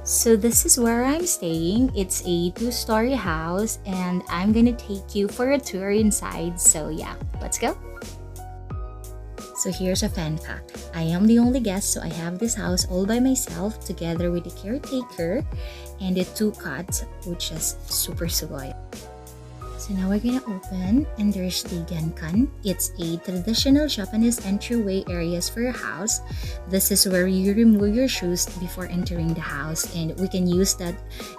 So this is where I'm staying. It's a 2-story house and I'm gonna take you for a tour inside. So yeah, let's go. So here's a fun fact. I am the only guest, so I have this house all by myself together with the caretaker and the 2 cats, which is super sugoy. So now we're gonna open and there's the genkan. It's a traditional Japanese entryway areas for a house. This is where you remove your shoes before entering the house, and we can use that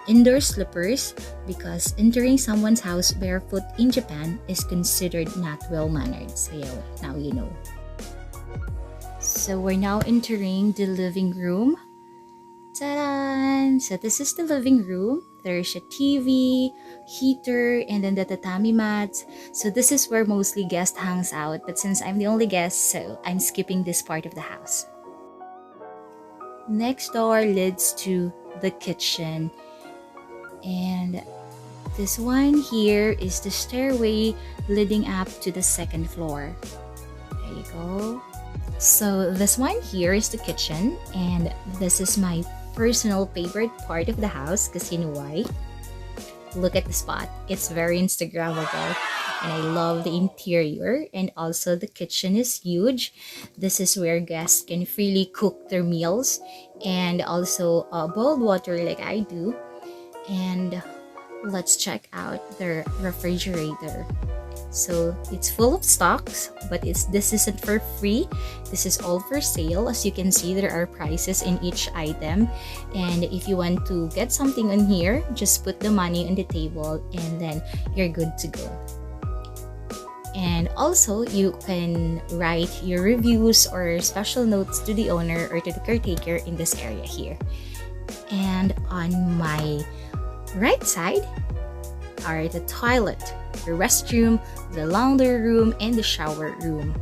indoor slippers because entering someone's house barefoot in Japan is considered not well-mannered. So yeah, now you know. So we're now entering the living room. Ta-da! So this is the living room. There's a TV, heater, and then the tatami mats. So this is where mostly guest hangs out. But since I'm the only guest, so I'm skipping this part of the house. Next door leads to the kitchen. And this one here is the stairway leading up to the 2nd floor. There you go. So this one here is the kitchen, and this is my personal favorite part of the house because you know why? Look at the spot. It's very Instagrammable and I love the interior, and also the kitchen is huge. This is where guests can freely cook their meals and also boiled water like I do. And let's check out the refrigerator. So it's full of stocks, but this isn't for free. This is all for sale. As you can see, there are prices in each item. And if you want to get something on here, just put the money on the table and then you're good to go. And also, you can write your reviews or special notes to the owner or to the caretaker in this area here. And on my right side are the toilet, the restroom, the laundry room, and the shower room.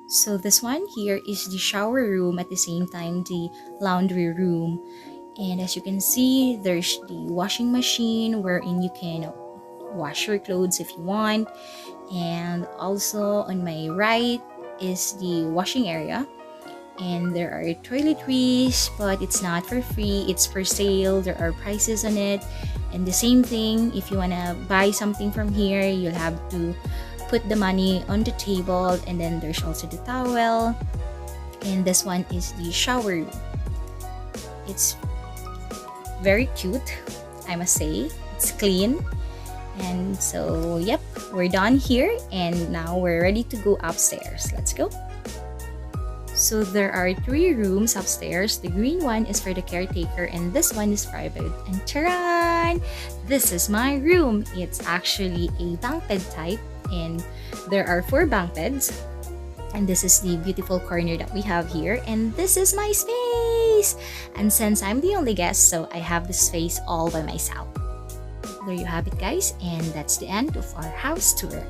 So this one here is the shower room, at the same time the laundry room. And as you can see, there's the washing machine wherein you can wash your clothes if you want. And also on my right is the washing area, and there are toiletries, but it's not for free, it's for sale. There are prices on it. And the same thing, if you want to buy something from here, you'll have to put the money on the table. And then there's also the towel, and this one is the shower room. It's very cute, I must say. It's clean. And so, yep, we're done here, and now we're ready to go upstairs. Let's go. So there are 3 rooms upstairs. The green one is for the caretaker, and this one is private. And taran! This is my room. It's actually a bunk bed type, and there are 4 bunk beds. And this is the beautiful corner that we have here, and this is my space. And since I'm the only guest, so I have this space all by myself. There you have it, guys, and that's the end of our house tour.